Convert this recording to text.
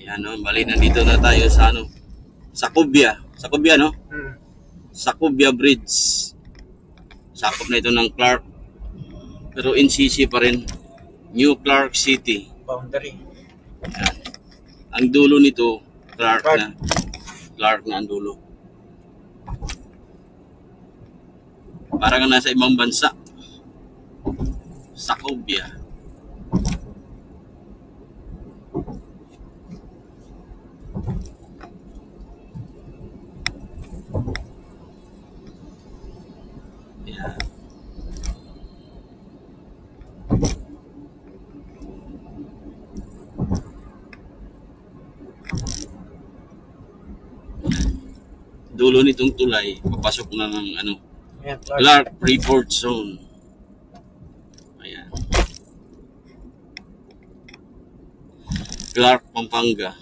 Yan, no? Bali, nandito na tayo sa ano, Sacubia. Sacubia, no? Sacubia Bridge. Sakop na ito ng Clark. Pero NCC pa rin. New Clark City. Boundary. Yan. Ang dulo nito, Clark na. Clark na ang dulo. Parang nasa ibang bansa. Sacubia. Yan. Dulo nitong tulay, papasok na ng ano, Clark Freeport Zone. Ayan. Clark, Pampanga.